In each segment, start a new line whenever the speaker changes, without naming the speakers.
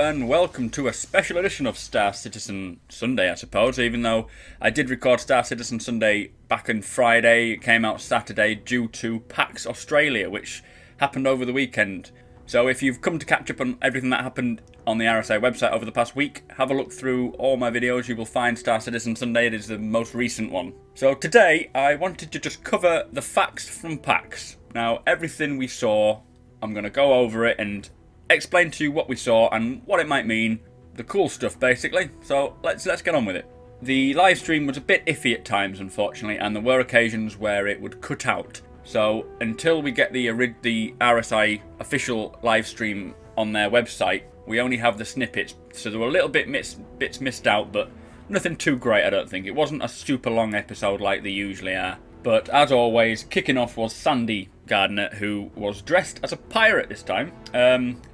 and welcome to a special edition of Star Citizen Sunday, I suppose, even though I did record Star Citizen Sunday back on Friday. It came out Saturday due to PAX Australia, which happened over the weekend. So if you've come to catch up on everything that happened on the RSA website over the past week, have a look through all my videos. You will find Star Citizen Sunday. It is the most recent one. So today, I wanted to just cover the facts from PAX. Now, everything we saw, I'm going to go over it and explain to you what we saw and what it might mean. The cool stuff, basically. So let's get on with it. The live stream was a bit iffy at times, unfortunately, and there were occasions where it would cut out. So until we get the RSI official live stream on their website, we only have the snippets. So there were a little bits missed out, but nothing too great, I don't think. It wasn't a super long episode like they usually are. But as always, kicking off was Sandy Gardner, who was dressed as a pirate this time.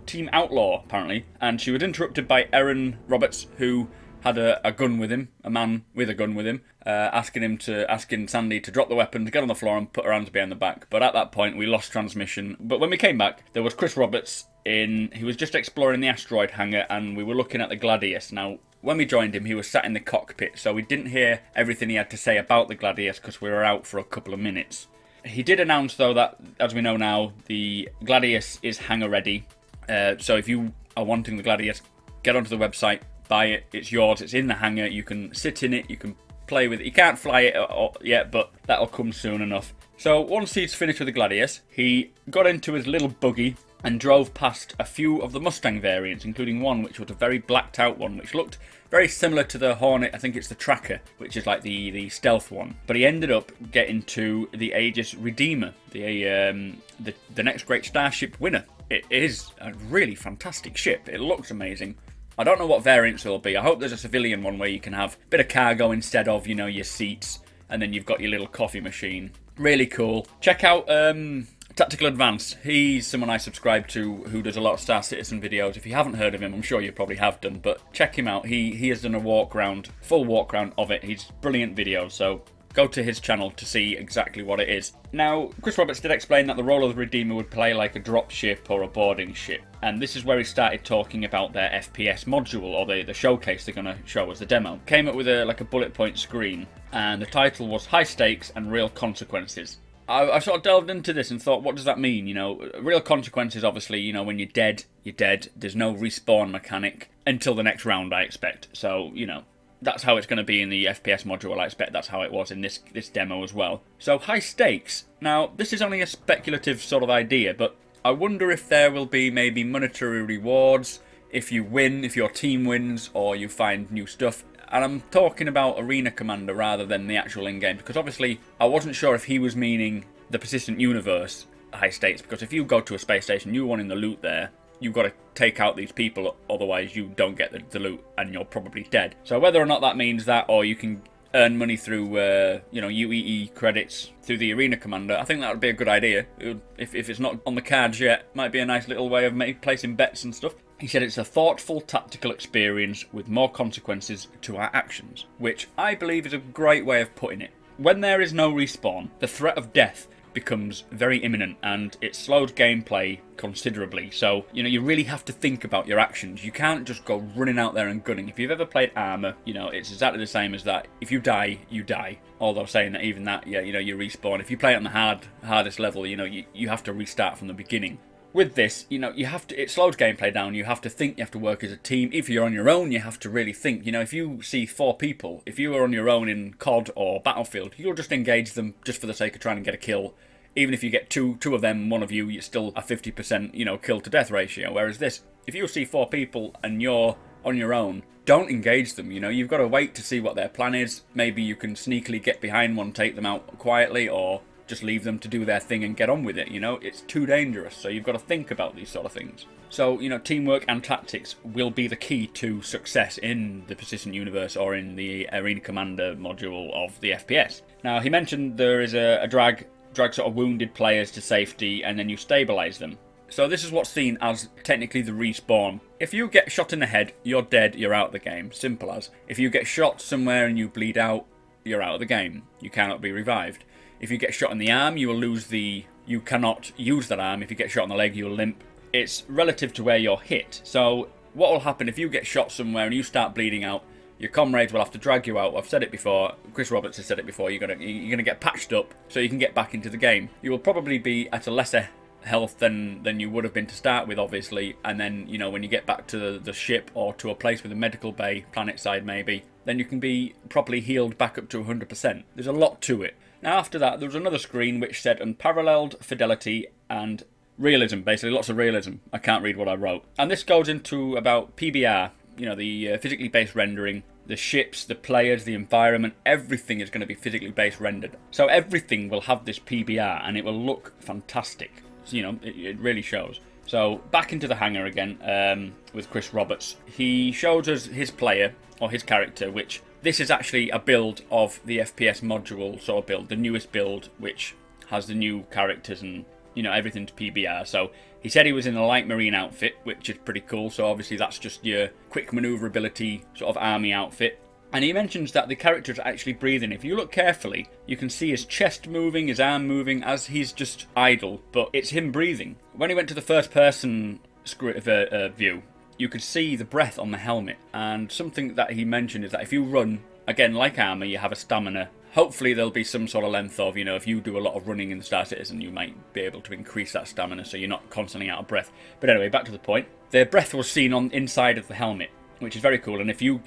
Team Outlaw, apparently. And she was interrupted by Aaron Roberts, who had a gun with him, a man with a gun with him, asking Sandy to drop the weapon, to get on the floor and put her hands behind the back. But at that point, we lost transmission. But when we came back, there was Chris Roberts he was just exploring the asteroid hangar, and we were looking at the Gladius. Now, when we joined him, he was sat in the cockpit, so we didn't hear everything he had to say about the Gladius because we were out for a couple of minutes. He did announce, though, that, as we know now, the Gladius is hangar ready. So if you are wanting the Gladius, get onto the website, buy it, it's yours, it's in the hangar, you can sit in it, you can play with it. You can't fly it yet, but that'll come soon enough. So once he's finished with the Gladius, he got into his little buggy and drove past a few of the Mustang variants, including one which was a very blacked out one, which looked very similar to the Hornet. I think it's the Tracker, which is like the stealth one. But he ended up getting to the Aegis Redeemer, the next great starship winner. It is a really fantastic ship. It looks amazing. I don't know what variants it'll be. I hope there's a civilian one where you can have a bit of cargo instead of, you know, your seats, and then you've got your little coffee machine. Really cool. Check out Tactical Advance. He's someone I subscribe to who does a lot of Star Citizen videos. If you haven't heard of him, I'm sure you probably have done, but check him out. He has done a full walk round of it. He's brilliant videos, so go to his channel to see exactly what it is. Now, Chris Roberts did explain that the role of the Redeemer would play like a drop ship or a boarding ship, and this is where he started talking about their FPS module, or the showcase they're going to show as the demo. Came up with a bullet point screen, and the title was High Stakes and Real Consequences. I sort of delved into this and thought, what does that mean? You know, real consequences, obviously, you know, when you're dead, you're dead. There's no respawn mechanic until the next round, I expect. So, you know, that's how it's going to be in the FPS module. I expect that's how it was in this demo as well. So, high stakes. Now, this is only a speculative sort of idea, but I wonder if there will be maybe monetary rewards if you win, if your team wins, or you find new stuff. And I'm talking about Arena Commander rather than the actual in-game, because obviously I wasn't sure if he was meaning the persistent universe high stakes, because if you go to a space station, you're wanting the loot there, you've got to take out these people, otherwise you don't get the loot and you're probably dead. So whether or not that means that, or you can earn money through, you know, UEE credits through the Arena Commander, I think that would be a good idea. If it's not on the cards yet, might be a nice little way of placing bets and stuff. He said it's a thoughtful tactical experience with more consequences to our actions, which I believe is a great way of putting it. When there is no respawn, the threat of death becomes very imminent, and it slows gameplay considerably. So, you know, you really have to think about your actions. You can't just go running out there and gunning. If you've ever played Armour, you know, it's exactly the same as that. If you die, you die. Although saying that, even that, yeah, you know, you respawn. If you play it on the hardest level, you know, you have to restart from the beginning. With this, you know, it slows gameplay down. You have to think, you have to work as a team. If you're on your own, you have to really think. You know, if you see 4 people, if you are on your own in COD or Battlefield, you'll just engage them just for the sake of trying to get a kill. Even if you get two of them, one of you, you're still a 50%, you know, kill to death ratio. Whereas this, if you see 4 people and you're on your own, don't engage them. You know, you've got to wait to see what their plan is. Maybe you can sneakily get behind one, take them out quietly, or just leave them to do their thing and get on with it. You know, it's too dangerous, so you've got to think about these sort of things. So, you know, teamwork and tactics will be the key to success in the persistent universe or in the Arena Commander module of the FPS. Now, he mentioned there is a drag sort of wounded players to safety, and then you stabilise them. So this is what's seen as technically the respawn. If you get shot in the head, you're dead, you're out of the game. Simple as. If you get shot somewhere and you bleed out, you're out of the game. You cannot be revived. If you get shot in the arm, you will lose you cannot use that arm. If you get shot in the leg, you'll limp. It's relative to where you're hit. So what will happen if you get shot somewhere and you start bleeding out? Your comrades will have to drag you out. I've said it before. Chris Roberts has said it before. You're gonna get patched up so you can get back into the game. You will probably be at a lesser health than you would have been to start with, obviously. And then, you know, when you get back to the ship or to a place with a medical bay, planet side maybe, then you can be properly healed back up to 100%. There's a lot to it. Now after that, there was another screen which said unparalleled fidelity and realism, basically lots of realism. I can't read what I wrote. And this goes into about PBR, you know, the physically based rendering. The ships, the players, the environment, everything is going to be physically based rendered. So everything will have this PBR and it will look fantastic. So, you know, it really shows. So back into the hangar again with Chris Roberts. He shows us his player, or his character, which this is actually a build of the FPS module sort of build, the newest build, which has the new characters and, you know, everything to PBR. So he said he was in a light marine outfit, which is pretty cool. So obviously that's just your quick maneuverability sort of army outfit. And he mentions that the character is actually breathing. If you look carefully, you can see his chest moving, his arm moving as he's just idle, but it's him breathing. When he went to the first person view, you could see the breath on the helmet. And something that he mentioned is that if you run, again, like armour, you have a stamina. Hopefully there'll be some sort of length of, you know, if you do a lot of running in the Star Citizen, you might be able to increase that stamina so you're not constantly out of breath. But anyway, back to the point. The breath was seen on inside of the helmet, which is very cool. And if you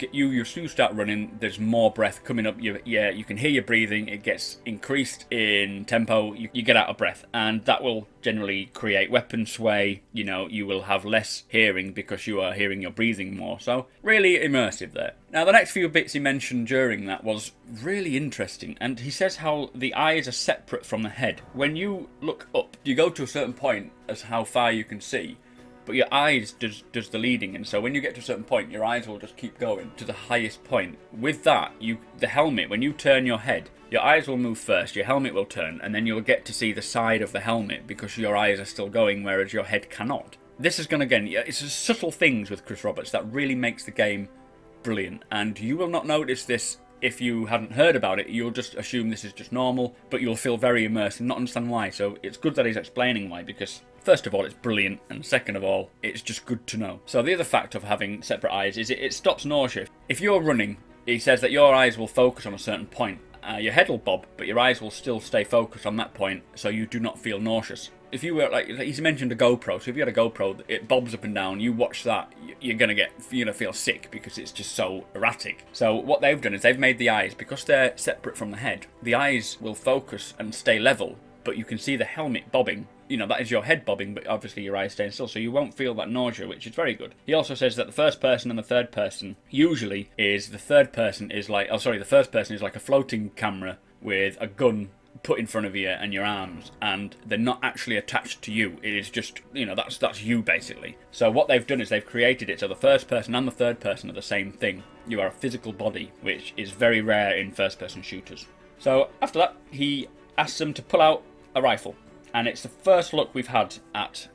start running, there's more breath coming up. You can hear your breathing. It gets increased in tempo. You get out of breath, and that will generally create weapon sway. You know, you will have less hearing because you are hearing your breathing more. So really immersive there. Now the next few bits he mentioned during that was really interesting, and he says how the eyes are separate from the head. When you look up, you go to a certain point as how far you can see, but your eyes does the leading, and so when you get to a certain point, your eyes will just keep going to the highest point. With that, the helmet, when you turn your head, your eyes will move first, your helmet will turn, and then you'll get to see the side of the helmet because your eyes are still going, whereas your head cannot. This is going to, again, it's subtle things with Chris Roberts that really makes the game brilliant, and you will not notice this if you hadn't heard about it. You'll just assume this is just normal, but you'll feel very immersed and not understand why. So it's good that he's explaining why, because first of all, it's brilliant, and second of all, it's just good to know. So the other fact of having separate eyes is it stops nausea. If you're running, he says that your eyes will focus on a certain point. Your head will bob, but your eyes will still stay focused on that point, so you do not feel nauseous. If you were, like he's mentioned a GoPro, so if you had a GoPro, it bobs up and down, you watch that, you're gonna feel sick because it's just so erratic. So what they've done is they've made the eyes, because they're separate from the head, the eyes will focus and stay level, but you can see the helmet bobbing. You know, that is your head bobbing, but obviously your eyes staying still, so you won't feel that nausea, which is very good. He also says that the first person and the third person usually is, the first person is like a floating camera with a gun put in front of you and your arms, and they're not actually attached to you. It is just, you know, that's you basically. So what they've done is they've created it so the first person and the third person are the same thing. You are a physical body, which is very rare in first person shooters. So after that, he asks them to pull out a rifle. And it's the first look we've had at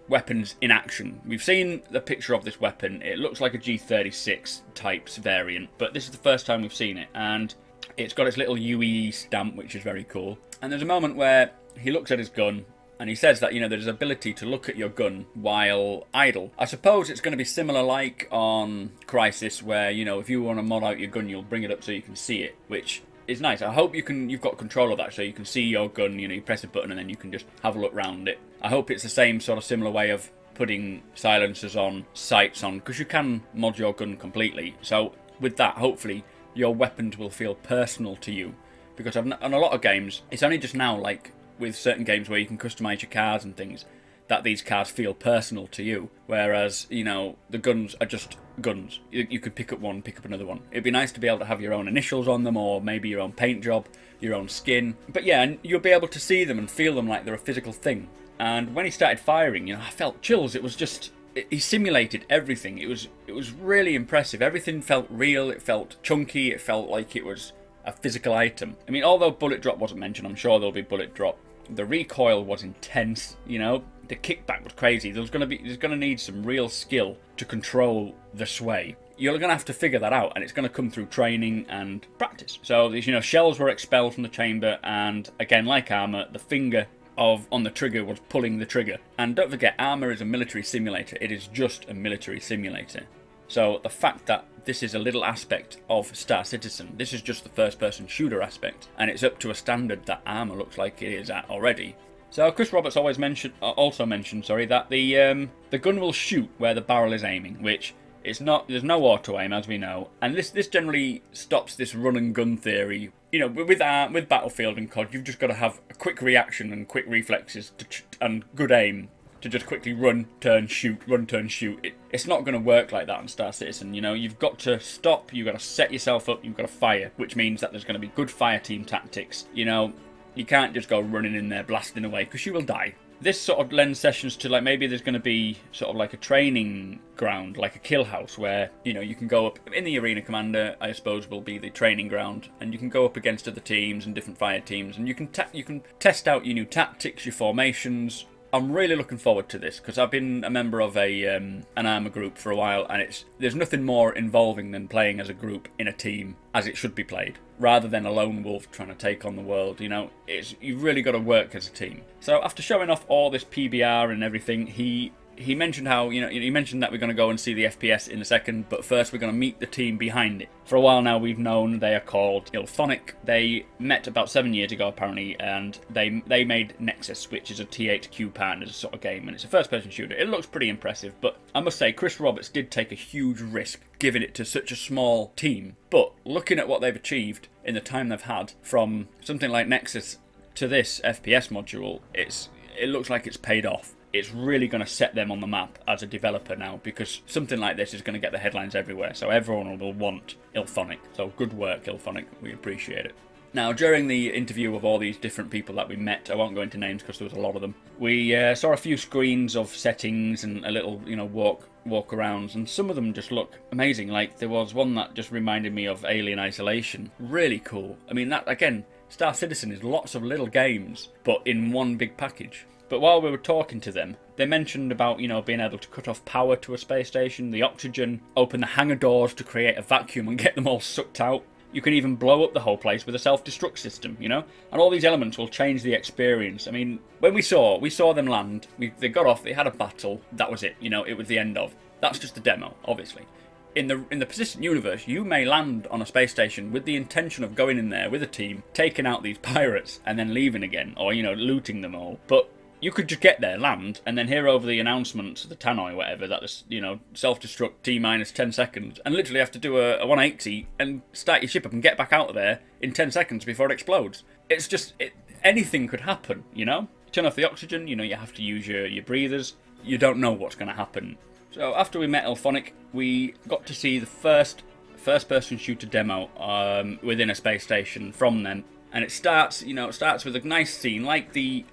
weapons in action. We've seen the picture of this weapon. It looks like a G36 types variant, but this is the first time we've seen it. And it's got its little UE stamp, which is very cool. And there's a moment where he looks at his gun and he says that, you know, there's ability to look at your gun while idle. I suppose it's going to be similar like on Crysis, where, you know, if you want to mod out your gun, you'll bring it up so you can see it, which is nice. I hope you've got control of that so you can see your gun. You know, you press a button and then you can just have a look round it. I hope it's the same sort of similar way of putting silencers on, sights on, because you can mod your gun completely. So with that, hopefully your weapons will feel personal to you, because on a lot of games, it's only just now, like with certain games where you can customize your cars and things, that these cars feel personal to you, whereas, you know, the guns are just guns. You could pick up one, pick up another one. It'd be nice to be able to have your own initials on them, or maybe your own paint job, your own skin. But yeah, and you'll be able to see them and feel them like they're a physical thing. And when he started firing, you know, I felt chills. It was just, he simulated everything. It was really impressive. Everything felt real. It felt chunky. It felt like it was a physical item. I mean, although bullet drop wasn't mentioned, I'm sure there'll be bullet drop. The recoil was intense, you know. The kickback was crazy. There's going to need some real skill to control the sway. You're going to have to figure that out, and it's going to come through training and practice. So, you know, shells were expelled from the chamber, and again, like armor, the finger on the trigger was pulling the trigger. And don't forget, armour is a military simulator. It is just a military simulator. So the fact that this is a little aspect of Star Citizen, this is just the first-person shooter aspect, and it's up to a standard that armour looks like it is at already. So Chris Roberts also mentioned that the gun will shoot where the barrel is aiming, which it's not. There's no auto aim, as we know, and this generally stops this run and gun theory. You know, with Battlefield and COD, you've just got to have a quick reaction and quick reflexes and good aim to just quickly run, turn, shoot, run, turn, shoot. It's not going to work like that on Star Citizen. You know, you've got to stop. You've got to set yourself up. You've got to fire, which means that there's going to be good fire team tactics. You know, you can't just go running in there blasting away because you will die. This sort of lends sessions to, like, maybe there's going to be sort of like a training ground, like a kill house, where, you know, you can go up in the Arena Commander, I suppose, will be the training ground, and you can go up against other teams and different fire teams, and you can test out your new tactics, your formations. I'm really looking forward to this because I've been a member of an armour group for a while, and there's nothing more involving than playing as a group in a team as it should be played, rather than a lone wolf trying to take on the world. You know, you've really got to work as a team. So after showing off all this PBR and everything, he mentioned how, you know, he mentioned that we're going to go and see the FPS in a second, but first we're going to meet the team behind it. For a while now, we've known they are called IllFonic. They met about 7 years ago, apparently, and they made Nexus, which is a THQ Partners sort of game, and it's a first-person shooter. It looks pretty impressive, but I must say, Chris Roberts did take a huge risk giving it to such a small team. But looking at what they've achieved in the time they've had, from something like Nexus to this FPS module, it looks like it's paid off. It's really going to set them on the map as a developer now, because something like this is going to get the headlines everywhere, so everyone will want IllFonic. So good work, IllFonic. We appreciate it. Now, during the interview of all these different people that we met, I won't go into names because there was a lot of them, we saw a few screens of settings and a little, you know, walk-arounds, and some of them just look amazing. Like, there was one that just reminded me of Alien Isolation. Really cool. I mean, that, again, Star Citizen is lots of little games, but in one big package. But while we were talking to them, they mentioned about, you know, being able to cut off power to a space station, the oxygen, open the hangar doors to create a vacuum and get them all sucked out. You can even blow up the whole place with a self-destruct system, you know? And all these elements will change the experience. I mean, when we saw them land, they got off, they had a battle, that was it, you know, it was the end of. That's just the demo, obviously. In the persistent universe, you may land on a space station with the intention of going in there with a team, taking out these pirates, and then leaving again, or, you know, looting them all. But you could just get there, land, and then hear over the announcements, the tannoy, whatever, that is, you know, self-destruct T-minus 10 seconds, and literally have to do a 180 and start your ship up and get back out of there in 10 seconds before it explodes. It's just, anything could happen, you know? Turn off the oxygen, you know, you have to use your breathers. You don't know what's going to happen. So after we met IllFonic, we got to see the first-person shooter demo within a space station from them, and it starts with a nice scene like the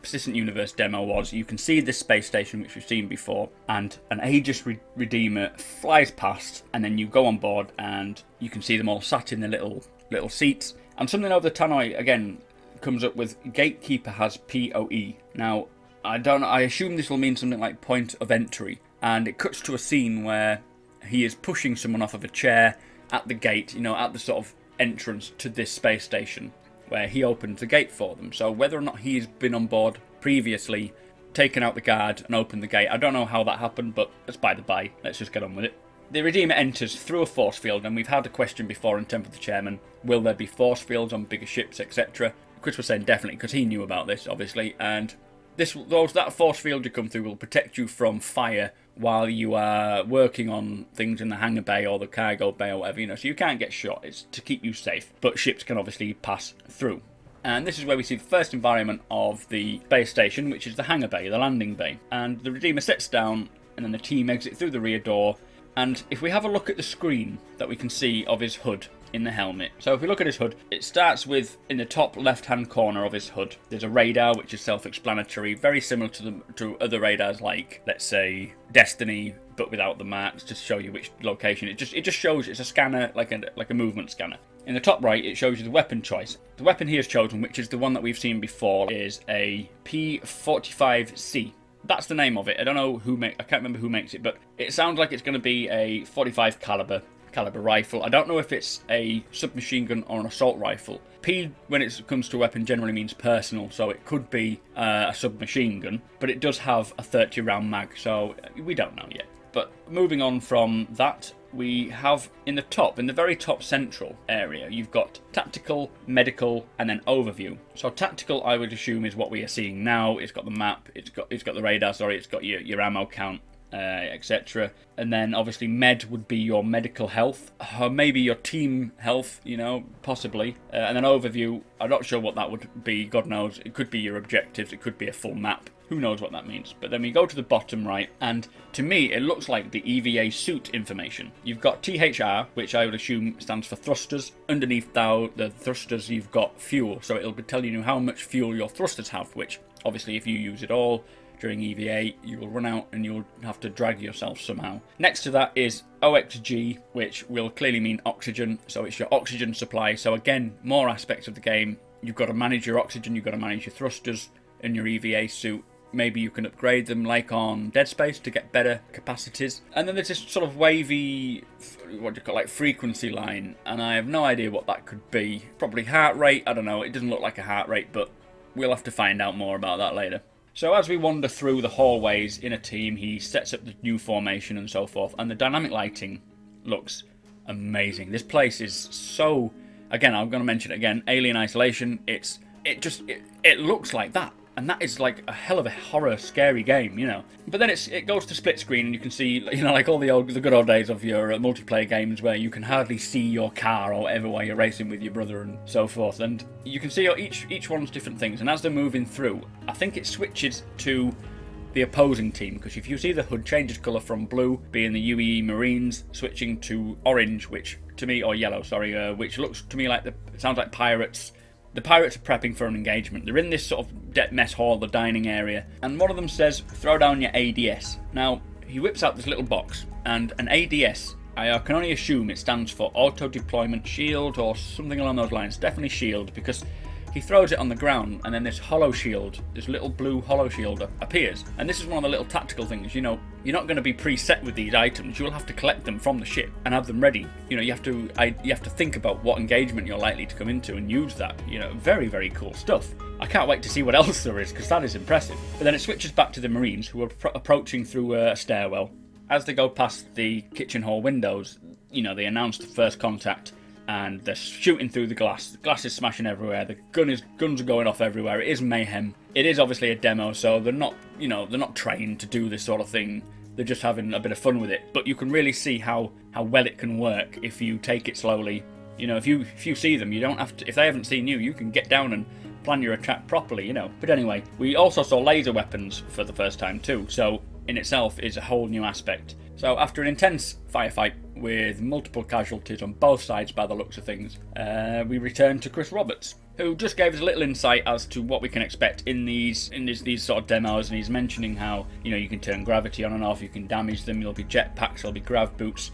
Persistent Universe demo was. You can see this space station, which we've seen before, and an Aegis Redeemer flies past, and then you go on board, and you can see them all sat in the little seats. And something over the tannoy, again, comes up with Gatekeeper has POE. Now, I assume this will mean something like point of entry, and it cuts to a scene where he is pushing someone off of a chair at the gate, you know, at the sort of entrance to this space station, where he opens the gate for them. So whether or not he's been on board previously, taken out the guard and opened the gate, I don't know how that happened, but that's by the by. Let's just get on with it. The Redeemer enters through a force field, and we've had a question before in Temple of the Chairman, will there be force fields on bigger ships, etc.? Chris was saying definitely, because he knew about this, obviously, and that force field you come through will protect you from fire while you are working on things in the hangar bay or the cargo bay or whatever, you know, so you can't get shot. It's to keep you safe, but ships can obviously pass through. And this is where we see the first environment of the base station, which is the hangar bay, the landing bay. And the Redeemer sits down, and then the team exit through the rear door. And if we have a look at the screen that we can see of his HUD in the helmet. So if we look at his HUD, it starts with, in the top left-hand corner of his HUD, there's a radar, which is self-explanatory, very similar to other radars like, let's say, Destiny, but without the marks, to show you which location. It just shows it's a scanner, like a movement scanner. In the top right, it shows you the weapon choice. The weapon he has chosen, which is the one that we've seen before, is a P45C. That's the name of it. I don't know I can't remember who makes it, but it sounds like it's going to be a 45 caliber caliber rifle. I don't know if it's a submachine gun or an assault rifle. P, when it comes to a weapon, generally means personal, so it could be a submachine gun, but it does have a 30 round mag, so we don't know yet. But moving on from that, we have in the very top central area, you've got tactical, medical, and then overview. So tactical, I would assume, is what we are seeing now. It's got the map, it's got the radar, sorry, it's got your ammo count, etc. And then obviously med would be your medical health, or maybe your team health, you know, possibly. And then overview, I'm not sure what that would be, God knows. It could be your objectives, it could be a full map. Who knows what that means? But then we go to the bottom right, and to me it looks like the EVA suit information. You've got THR, which I would assume stands for thrusters. Underneath the thrusters you've got fuel, so it'll be telling you how much fuel your thrusters have, which obviously if you use it all during EVA, you will run out and you'll have to drag yourself somehow. Next to that is OXG, which will clearly mean oxygen, so it's your oxygen supply. So again, more aspects of the game. You've got to manage your oxygen, you've got to manage your thrusters in your EVA suit. Maybe you can upgrade them like on Dead Space to get better capacities. And then there's this sort of wavy, what do you call it, like frequency line, and I have no idea what that could be. Probably heart rate, I don't know, it doesn't look like a heart rate, but we'll have to find out more about that later. So as we wander through the hallways in a team, he sets up the new formation and so forth, and the dynamic lighting looks amazing. This place is so, again, I'm going to mention it again, Alien Isolation, it looks like that. And that is like a hell of a horror, scary game, you know. But then it goes to split screen, and you can see, you know, like all the good old days of your multiplayer games where you can hardly see your car or whatever while you're racing with your brother and so forth. And you can see each one's different things. And as they're moving through, I think it switches to the opposing team, because if you see the HUD changes colour from blue, being the UEE Marines, switching to orange, which to me, or yellow, sorry, which looks to me like it sounds like pirates. The pirates are prepping for an engagement. They're in this sort of mess hall, the dining area, and one of them says, throw down your ADS. Now, he whips out this little box, and an ADS, I can only assume it stands for Auto Deployment Shield or something along those lines. Definitely shield, because he throws it on the ground, and then this hollow shield, this little blue hollow shield appears. And this is one of the little tactical things, you know, you're not going to be preset with these items. You'll have to collect them from the ship and have them ready. You know, you have to think about what engagement you're likely to come into and use that. You know, very, very cool stuff. I can't wait to see what else there is, because that is impressive. But then it switches back to the Marines, who are approaching through a stairwell. As they go past the kitchen hall windows, you know, they announce the first contact, and they're shooting through the glass. The glass is smashing everywhere. The guns are going off everywhere. It is mayhem. It is obviously a demo, so they're not, you know, they're not trained to do this sort of thing. They're just having a bit of fun with it. But you can really see how well it can work if you take it slowly. You know, if you see them, you don't have to. If they haven't seen you, you can get down and plan your attack properly. You know. But anyway, we also saw laser weapons for the first time too. So in itself is a whole new aspect. So after an intense firefight with multiple casualties on both sides by the looks of things, we return to Chris Roberts, who just gave us a little insight as to what we can expect in these sort of demos, and he's mentioning how, you know, you can turn gravity on and off, you can damage them, there'll be jetpacks, there'll be grav boots.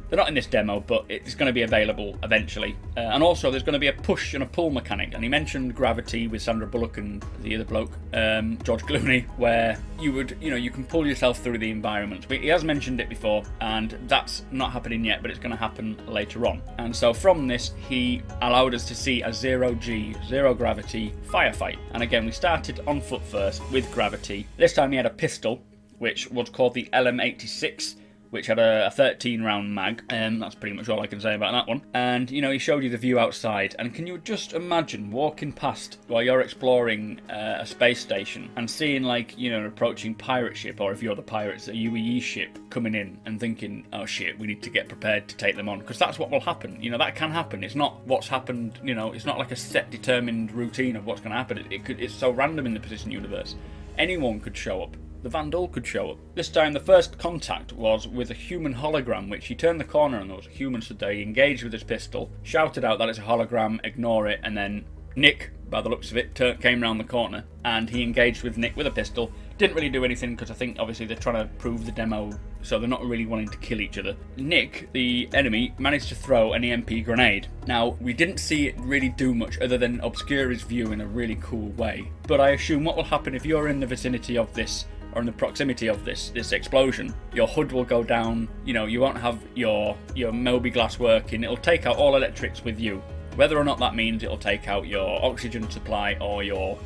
They're not in this demo, but it's going to be available eventually. And also, there's going to be a push and a pull mechanic. And he mentioned Gravity with Sandra Bullock and the other bloke, George Clooney, where you can pull yourself through the environment. But he has mentioned it before, and that's not happening yet, but it's going to happen later on. And so from this, he allowed us to see a zero-G, zero-gravity firefight. And again, we started on foot first with Gravity. This time he had a pistol, which was called the LM86. Which had a 13 round mag, and that's pretty much all I can say about that one. And, you know, he showed you the view outside, and can you just imagine walking past while you're exploring a space station and seeing, like, you know, an approaching pirate ship, or if you're the pirates, a UEE ship coming in and thinking, oh shit, we need to get prepared to take them on, because that's what will happen. You know, that can happen. It's not what's happened, you know, it's not like a set determined routine of what's going to happen. It's so random in the Position universe. Anyone could show up. The Vandal could show up. This time the first contact was with a human hologram, which he turned the corner and there was a human stood there. He engaged with his pistol, shouted out that it's a hologram, ignore it, and then Nick, by the looks of it, came round the corner and he engaged with Nick with a pistol. Didn't really do anything because I think obviously they're trying to prove the demo, so they're not really wanting to kill each other. Nick, the enemy, managed to throw an EMP grenade. Now, we didn't see it really do much other than obscure his view in a really cool way, but I assume what will happen if you're in the vicinity of this or in the proximity of this explosion, your HUD will go down. You know, you won't have your Moby glass working. It'll take out all electrics with you. Whether or not that means it'll take out your oxygen supply or your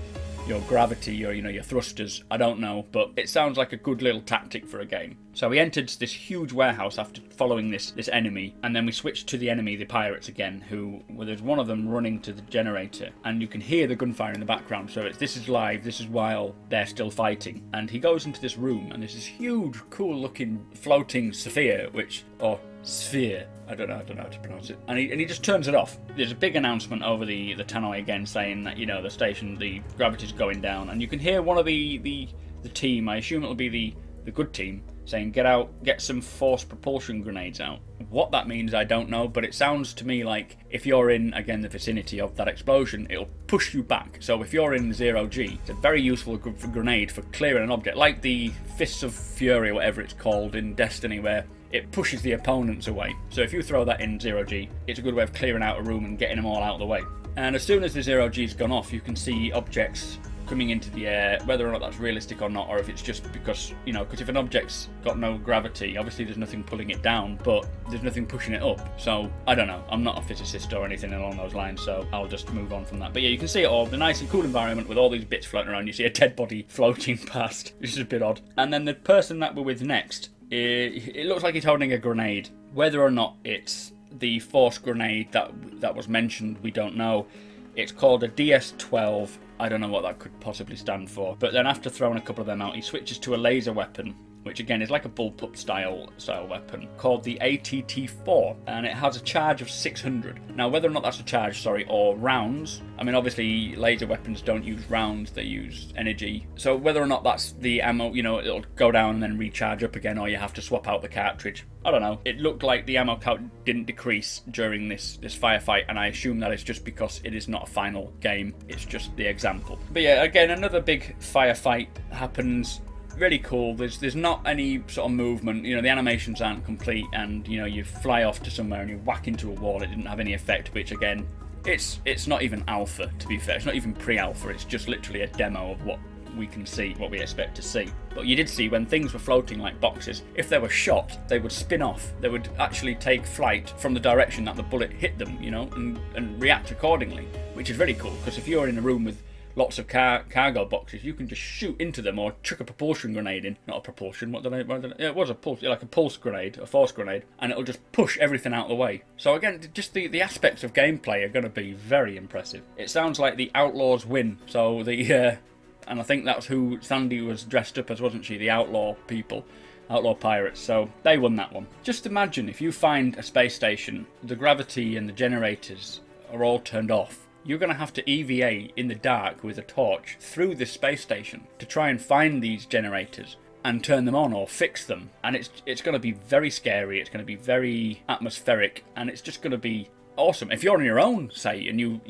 gravity or your thrusters, I don't know, but it sounds like a good little tactic for a game. So we entered this huge warehouse after following this enemy, and then we switched to the enemy, the pirates again, well, there's one of them running to the generator, and you can hear the gunfire in the background, so this is live, this is while they're still fighting. And he goes into this room, and there's this huge, cool looking floating sphere, sphere. I don't know how to pronounce it. And he just turns it off. There's a big announcement over the tannoy again saying that, the station, the gravity's going down. And you can hear one of the team, I assume it'll be the good team, saying, get some force propulsion grenades out. What that means, I don't know, but it sounds to me like if you're in, again, the vicinity of that explosion, it'll push you back. So if you're in 0G, it's a very useful grenade for clearing an object, like the Fists of Fury, or whatever it's called in Destiny, where it pushes the opponents away. So if you throw that in 0G, it's a good way of clearing out a room and getting them all out of the way. And as soon as the 0G's gone off, you can see objects coming into the air, whether or not that's realistic or not, or if it's just because, because if an object's got no gravity, obviously there's nothing pulling it down, but there's nothing pushing it up. So, I don't know. I'm not a physicist or anything along those lines, so I'll just move on from that. But yeah, you can see it all. The nice and cool environment with all these bits floating around. You see a dead body floating past, which is a bit odd. And then the person that we're with next, it looks like he's holding a grenade. Whether or not it's the force grenade that was mentioned, we don't know. It's called a DS-12. I don't know what that could possibly stand for. But then after throwing a couple of them out, he switches to a laser weapon, which again is like a bullpup style weapon, called the ATT-4, and it has a charge of 600. Now, whether or not that's a charge, or rounds, I mean, obviously laser weapons don't use rounds, they use energy. So whether or not that's the ammo, it'll go down and then recharge up again, or you have to swap out the cartridge. I don't know. It looked like the ammo count didn't decrease during this firefight, and I assume that is just because it is not a final game, it's just the example. But yeah, again, another big firefight happens. Really cool. There's not any sort of movement. The animations aren't complete, and you fly off to somewhere and you whack into a wall. It didn't have any effect, which again, it's not even alpha, to be fair. It's not even pre-alpha. It's just literally a demo of what we can see, what we expect to see. But you did see when things were floating like boxes, if they were shot, they would spin off. They would actually take flight from the direction that the bullet hit them, and react accordingly, which is very cool, because if you're in a room with lots of cargo boxes, you can just shoot into them or chuck a propulsion grenade in. Not a propulsion, it was a pulse, like a pulse grenade, a force grenade, and it'll just push everything out of the way. So again, just the aspects of gameplay are going to be very impressive. It sounds like the Outlaws win, so and I think that's who Sandy was dressed up as, wasn't she? The outlaw people. Outlaw pirates, so they won that one. Just imagine if you find a space station, the gravity and the generators are all turned off. You're going to have to EVA in the dark with a torch through this space station to try and find these generators and turn them on or fix them. And it's going to be very scary, it's going to be very atmospheric, and it's just going to be awesome. If you're on your own, say, and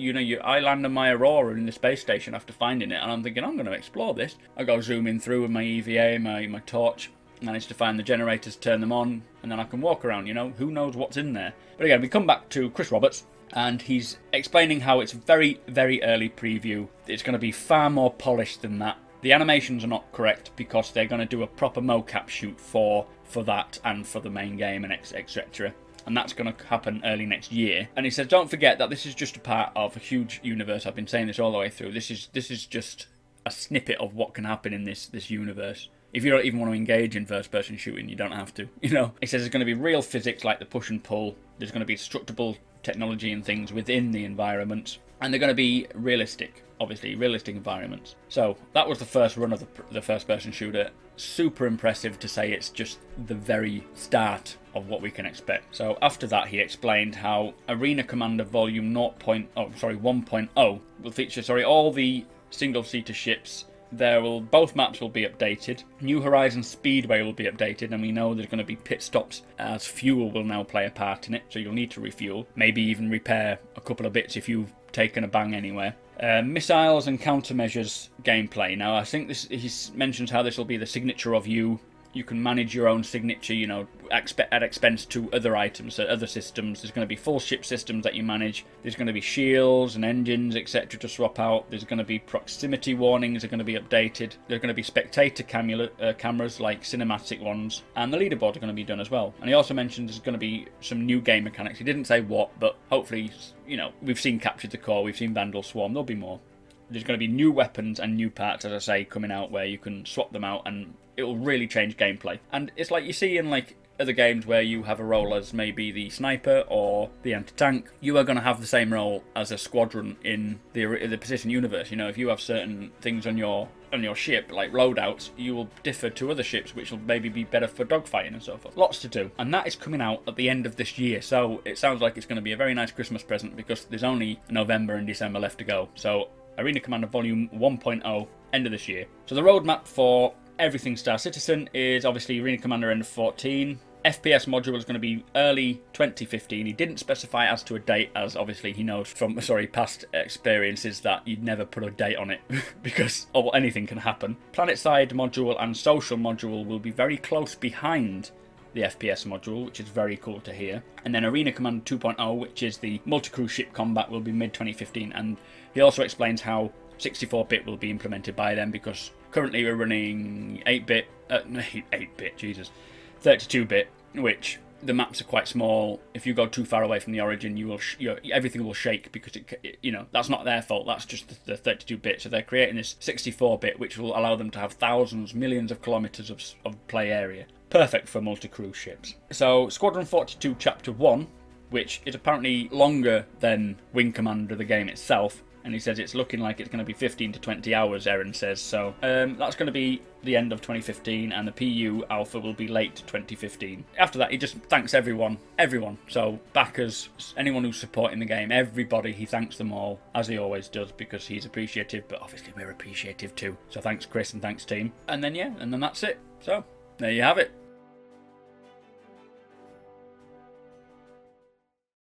I land on my Aurora in the space station after finding it, and I'm thinking, I'm going to explore this. I go zooming through with my EVA, my torch, manage to find the generators, turn them on, and then I can walk around, who knows what's in there. But again, we come back to Chris Roberts, and he's explaining how it's very, very early preview. It's going to be far more polished than that. The animations are not correct because they're going to do a proper mocap shoot for that and for the main game and etc. And that's going to happen early next year. And he says, don't forget that this is just a part of a huge universe. I've been saying this all the way through. This is just a snippet of what can happen in this universe. If you don't even want to engage in first-person shooting, you don't have to, He says there's going to be real physics like the push and pull. There's going to be destructible technology and things within the environment. And they're going to be realistic, obviously, realistic environments. So that was the first run of the first-person shooter. Super impressive to say it's just the very start of what we can expect. So after that, he explained how Arena Commander Volume 1.0 will feature all the single-seater ships. Both maps will be updated. New Horizon Speedway will be updated, and we know there's going to be pit stops as fuel will now play a part in it, so you'll need to refuel. Maybe even repair a couple of bits if you've taken a bang anywhere. Missiles and countermeasures gameplay. Now, I think he mentions how this will be the signature of you You can manage your own signature, you know, at expense to other items, so other systems. There's going to be full ship systems that you manage. There's going to be shields and engines, etc. to swap out. There's going to be proximity warnings are going to be updated. There's going to be spectator cameras like cinematic ones, and the leaderboards are going to be done as well. And he also mentioned there's going to be some new game mechanics. He didn't say what, but hopefully, you know, we've seen Capture the Core, we've seen Vandal Swarm, there'll be more. There's going to be new weapons and new parts, as I say, coming out where you can swap them out, and it will really change gameplay. And it's like you see in like other games where you have a role as maybe the sniper or the anti-tank. You are going to have the same role as a squadron in the Precision universe. You know, if you have certain things on your ship, like loadouts, you will differ to other ships, which will maybe be better for dogfighting and so forth. Lots to do. And that is coming out at the end of this year. So it sounds like it's going to be a very nice Christmas present, because there's only November and December left to go. So Arena Commander Volume 1.0, end of this year. So the roadmap for everything Star Citizen is obviously Arena Commander End of 14. FPS module is going to be early 2015. He didn't specify as to a date, as obviously he knows from past experiences that you'd never put a date on it because anything can happen. Planet side module and social module will be very close behind the FPS module, which is very cool to hear. And then Arena Commander 2.0, which is the multi-crew ship combat, will be mid-2015. And he also explains how 64-bit will be implemented by them, because currently we're running 8-bit, 32-bit, which the maps are quite small. If you go too far away from the origin, everything will shake, because you know, that's not their fault. That's just the 32-bit. So they're creating this 64-bit, which will allow them to have thousands, millions of kilometers of play area. Perfect for multi-crew ships. So Squadron 42 Chapter 1, which is apparently longer than Wing Commander, the game itself, and he says it's looking like it's going to be 15 to 20 hours, Aaron says. So that's going to be the end of 2015, and the PU Alpha will be late 2015. After that, he just thanks everyone. So backers, anyone who's supporting the game, everybody, he thanks them all, as he always does, because he's appreciative, but obviously we're appreciative too. So thanks Chris and thanks team. And then, yeah, and then that's it. So there you have it.